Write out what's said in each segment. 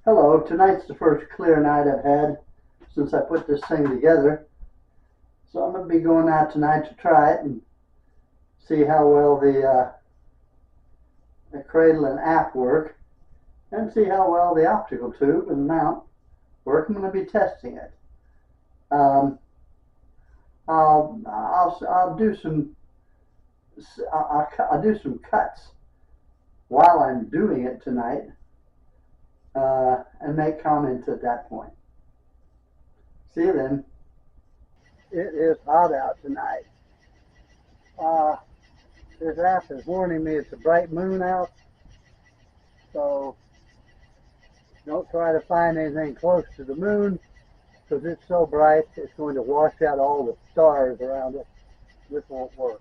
Hello, tonight's the first clear night I've had since I put this thing together. So I'm going to be going out tonight to try it and see how well the cradle and app work and see how well the optical tube and mount work. I'm going to be testing it. Um, I'll do some I'll do some cuts while I'm doing it tonight and make comments at that point. See you then. It is hot out tonight. This app is warning me it's a bright moon out, so don't try to find anything close to the moon because it's so bright it's going to wash out all the stars around it. This won't work.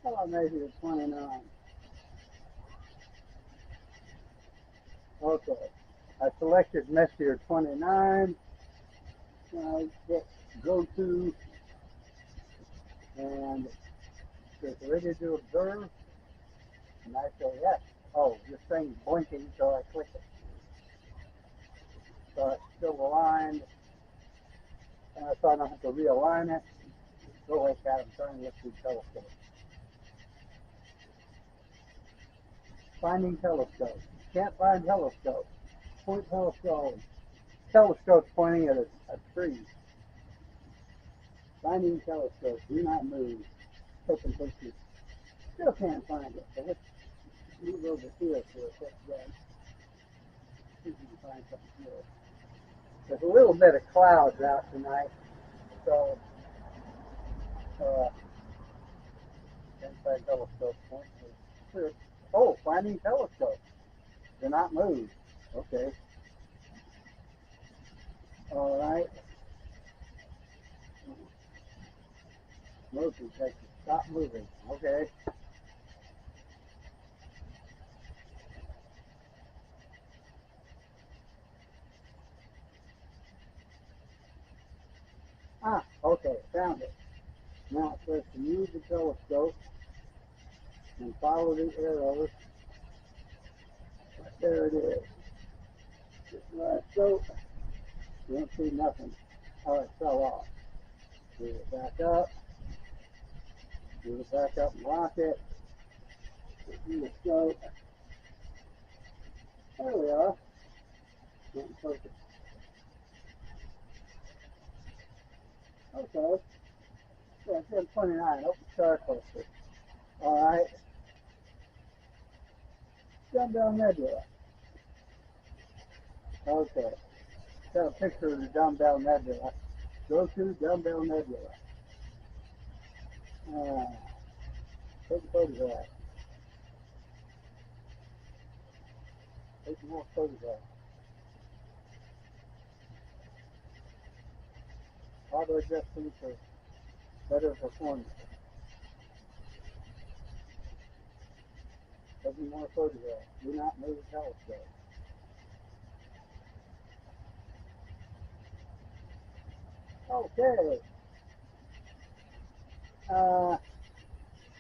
I'll measure it 29. Okay, I selected Messier 29. Now hit go to and it's ready to observe. And I say yes. Oh, this thing's blinking, so I click it. So it's still aligned. And I thought I have to realign it. Go like that. I'm trying to look through the telescope. Finding telescope. Can't find telescope. Point telescope. Telescope's pointing at a tree. Finding telescope. Do not move. Taking pictures. Still can't find it. So let's move over here for a quick then. See if we can find something here. There's a little bit of clouds out tonight, so inside telescope point is clear. Oh, finding telescope. Do not move. Okay. All right. Motion detector. Stop moving. Okay. Okay. Found it. Now it says to use the telescope and follow the arrows. There it is. Right, so you don't see nothing. Oh, it fell off. Move it back up. Move it back up and lock it. Use the scope. There we are. Getting focused. Okay. Yeah, it's 29. Open star cluster. Alright. Dumbbell nebula. Okay. Got a picture of the dumbbell nebula. Go to dumbbell nebula. Take a photograph. Take more photographs. Auto adjusting for better performance. Taking more photographs. Do not move the telescope. Okay.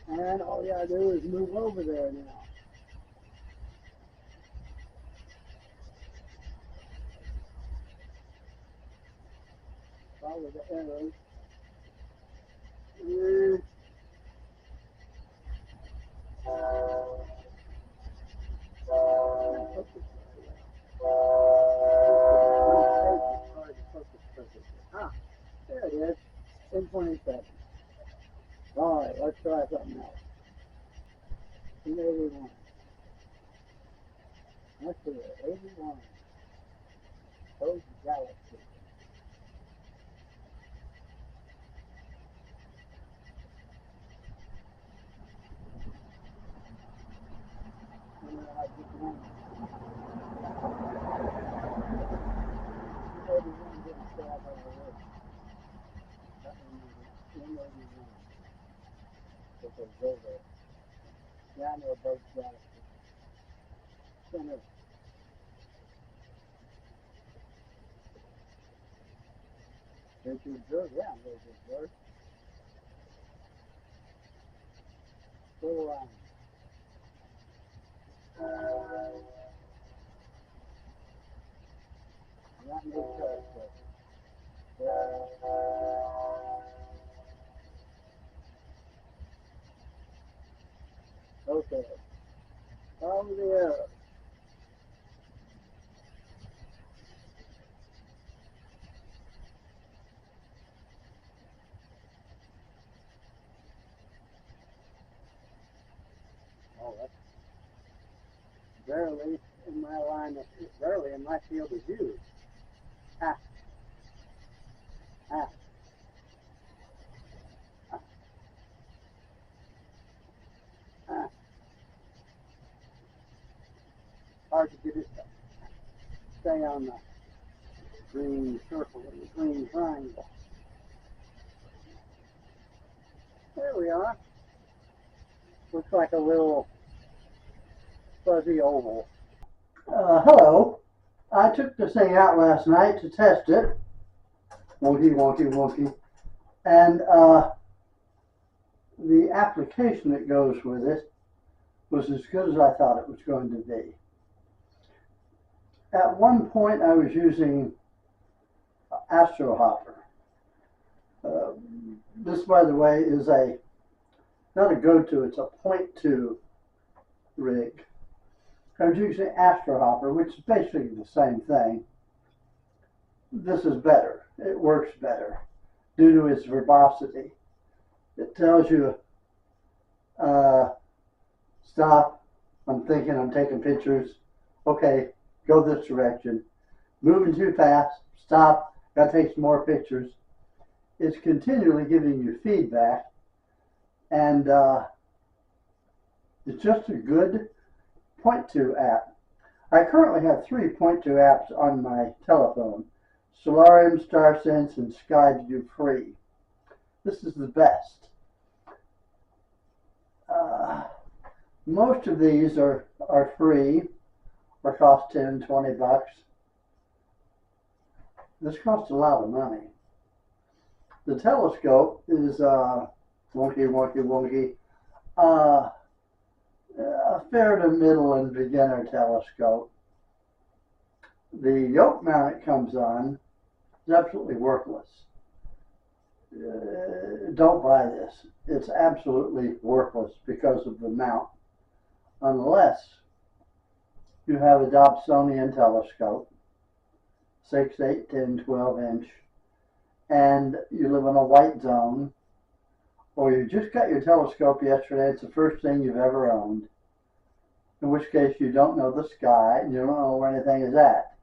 And all you gotta do is move over there now. Follow the arrows. And there it is. 10:27. Alright, let's try something else. 81. Let's do it. 81. Close the galaxy. Yeah, I know both galaxies. Center. Did you observe? Yeah, I'm going to observe. Go around. Not in good touch, but okay. Over the up. Oh, that's barely in my line of, barely in my field of view. Ah, ah, ah, ah. Hard to get it to stay on the green circle and the green triangle. There we are. Looks like a little fuzzy oval. Hello. I took this thing out last night to test it. Wonky, wonky, wonky. And the application that goes with it was as good as I thought it was going to be. At one point I was using Astro Hopper. This, by the way, is not a go-to, it's a 0.2 rig. I was using Astro Hopper, which is basically the same thing. This is better. It works better due to its verbosity. It tells you, stop, I'm thinking, I'm taking pictures. Okay, go this direction. Moving too fast, stop, gotta take some more pictures. It's continually giving you feedback, and it's just a good 0.2 app. I currently have 3 0.2 apps on my telephone: Celestron Starsense and SkyView Free. This is the best. Most of these are free or cost 10, 20 bucks. This costs a lot of money. The telescope is wonky, wonky, wonky. A fair to middle and beginner telescope. The yoke mount it comes on is absolutely worthless. Don't buy this. It's absolutely worthless because of the mount, unless you have a Dobsonian telescope, 6, 8, 10, 12 inch, and you live in a white zone, or you just got your telescope yesterday, it's the first thing you've ever owned, in which case you don't know the sky and you don't know where anything is at.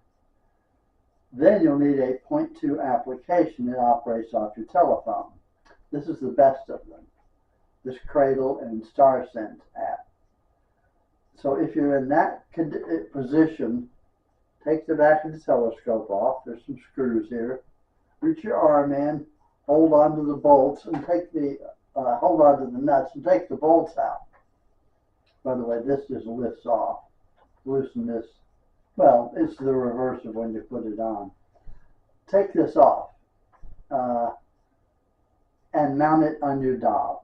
Then you'll need a 0.2 application that operates off your telephone. This is the best of them, this Cradle and Starsense app. So if you're in that position, take the back of the telescope off. There's some screws here. Reach your arm in, hold on to the bolts, and take the hold on to the nuts and take the bolts out. By the way, this just lifts off. Loosen this. Well, it's the reverse of when you put it on. Take this off and mount it on your Dob.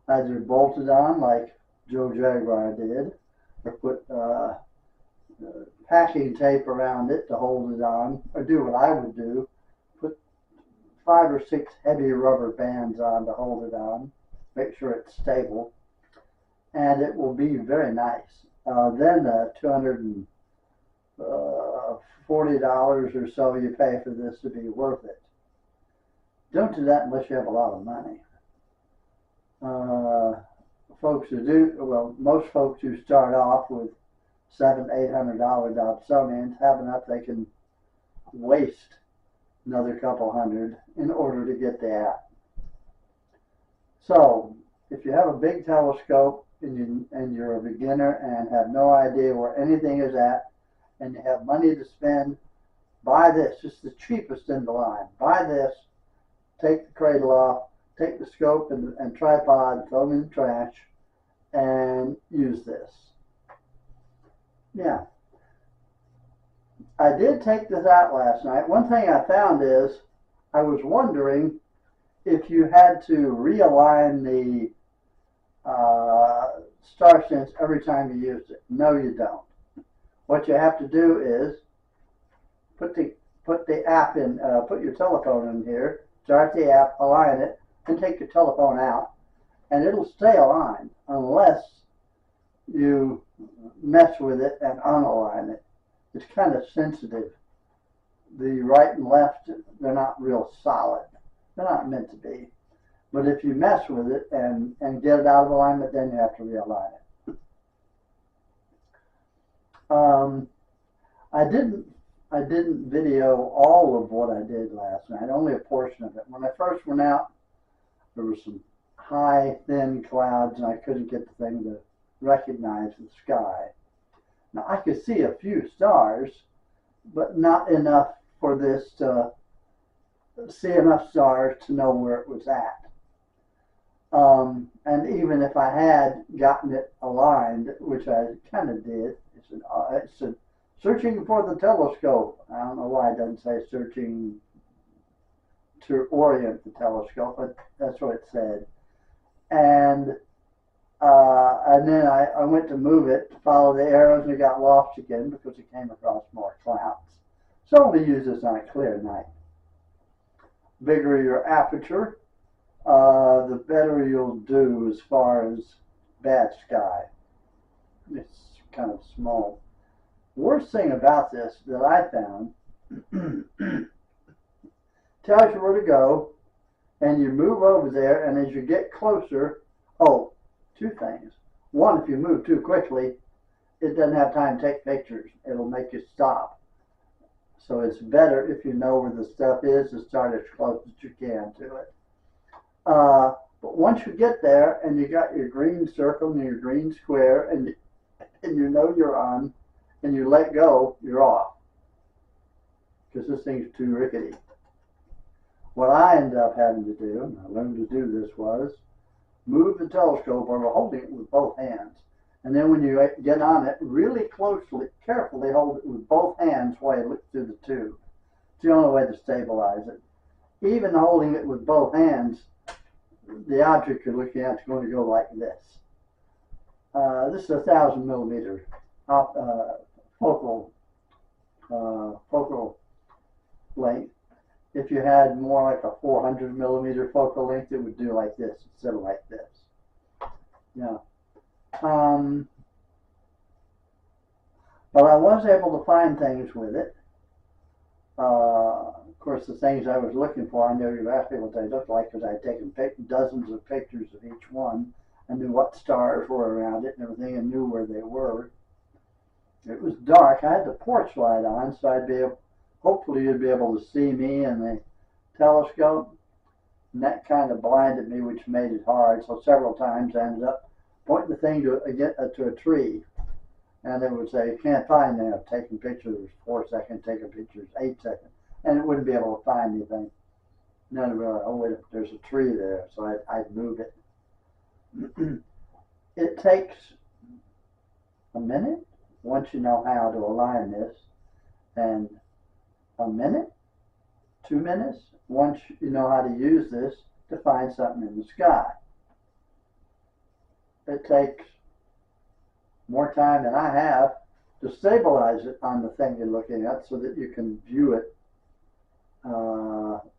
Either bolt it on like Joe Jaguar did, or put packing tape around it to hold it on, or do what I would do, put 5 or 6 heavy rubber bands on to hold it on, make sure it's stable, and it will be very nice. Then $240 or so you pay for this to be worth it. Don't do that unless you have a lot of money. Folks who do, well, most folks who start off with $700, $800 Dobsonians have enough they can waste another couple hundred in order to get the app. So if you have a big telescope and you're a beginner and have no idea where anything is at, and you have money to spend, buy this. It's the cheapest in the line. Buy this, take the cradle off, take the scope and tripod, throw them in the trash, and use this. Yeah. I did take this out last night. One thing I found is I was wondering if you had to realign the Starsense every time you used it. No, you don't. What you have to do is put the app in, put your telephone in here, start the app, align it, and take your telephone out, and it'll stay aligned unless you mess with it and unalign it. It's kind of sensitive. The right and left, they're not real solid. They're not meant to be. But if you mess with it and get it out of alignment, then you have to realign it. I didn't video all of what I did last night, only a portion of it. When I first went out, there were some high, thin clouds, and I couldn't get the thing to recognize the sky. Now, I could see a few stars, but not enough for this to see enough stars to know where it was at. And even if I had gotten it aligned, which I kind of did, it said searching for the telescope. I don't know why it doesn't say searching to orient the telescope, but that's what it said. And then I went to move it to follow the arrows, and it got lost again because it came across more clouds. So only use this on a clear night. Bigger your aperture, the better you'll do as far as bad sky. It's kind of small. Worst thing about this that I found, tells you where to go, and you move over there, and as you get closer, oh, two things. One, if you move too quickly, it doesn't have time to take pictures. It'll make you stop. So it's better if you know where the stuff is to start as close as you can to it. But once you get there and you got your green circle and your green square and you know you're on and you let go, you're off. Because this thing's too rickety. What I ended up having to do, and I learned to do this, was move the telescope over, holding it with both hands. And then when you get on it, really closely, carefully hold it with both hands while you look through the tube. It's the only way to stabilize it. Even holding it with both hands, the object you're looking at is going to go like this. This is a 1,000 millimeter focal length. If you had more like a 400 millimeter focal length, it would do like this instead of like this. Yeah. But I was able to find things with it. Of course, the things I was looking for, I knew you asked me what they looked like because I had taken dozens of pictures of each one. I knew what stars were around it and everything, and knew where they were. It was dark. I had the porch light on, so I'd be able, hopefully you'd be able to see me and the telescope. And that kind of blinded me, which made it hard. So several times I ended up pointing the thing to a tree. And it would say, you can't find that. Taking pictures 4 seconds, taking pictures 8 seconds. And it wouldn't be able to find anything. And then I'd realize, oh wait, there's a tree there. So I'd move it. It takes a minute once you know how to align this, and a minute, 2 minutes once you know how to use this to find something in the sky. It takes more time than I have to stabilize it on the thing you're looking at so that you can view it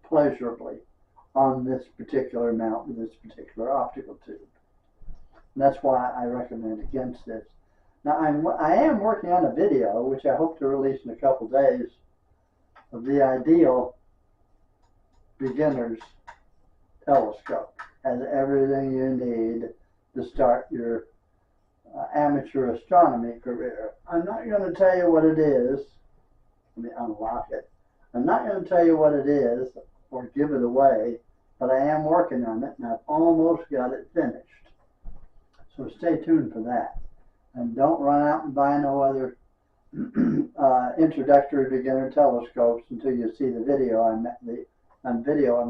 pleasurably on this particular mount with this particular optical tube. And that's why I recommend against this. Now I am working on a video, which I hope to release in a couple days, of the ideal beginner's telescope. Has everything you need to start your amateur astronomy career. I'm not going to tell you what it is. Let me unlock it. I'm not going to tell you what it is or give it away, but I am working on it, and I've almost got it finished. So stay tuned for that. And don't run out and buy no other introductory beginner telescopes until you see the video I'm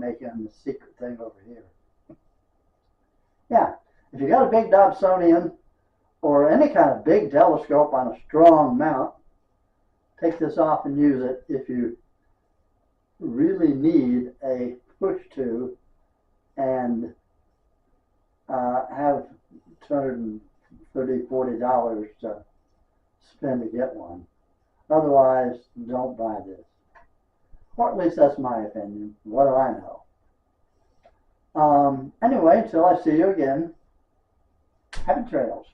making on the secret thing over here. Yeah, if you got a big Dobsonian or any kind of big telescope on a strong mount, take this off and use it if you really need a push tube and have $230, $40 to spend to get one. Otherwise, don't buy this. Or at least that's my opinion. What do I know? Anyway, until I see you again, happy trails.